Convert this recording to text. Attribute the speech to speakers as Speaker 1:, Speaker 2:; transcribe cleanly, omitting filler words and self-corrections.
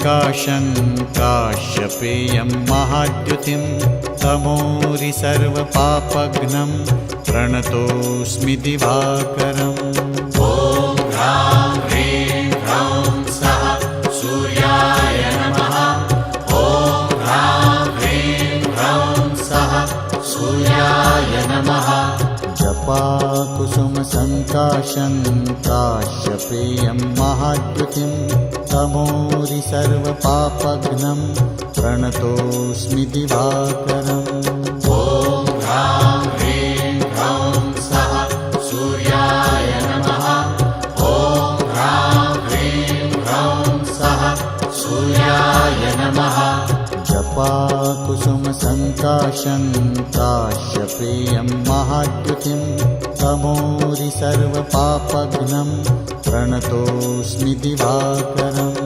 Speaker 1: सङ्काशं काश्यपेयं महाद्युतिं तमोरि सर्वपापघ्नं प्रणतोऽस्मि दिवाकरम्। ॐ ह्रां ह्रीं ह्रौं सः सूर्याय नमः। ॐ ह्रां ह्रीं ह्रौं सः सूर्याय नमः। जपाकुसुमसङ्काशं काश्यपेयं महाद्युतिं तमोरि सर्वपापघ्नं प्रणतोऽस्मि दिवाकरम्। ॐ ह्रां ह्रीं ह्रौं सः सूर्याय नमः। ॐ ह्रां ह्रीं ह्रौं सः सूर्याय नमः। जपाकुसुमसङ्काशं काश्यपेयं महाद्युतिं तमोरि सर्वपापघ्नं प्रणतोऽस्मि दिवाकरम्।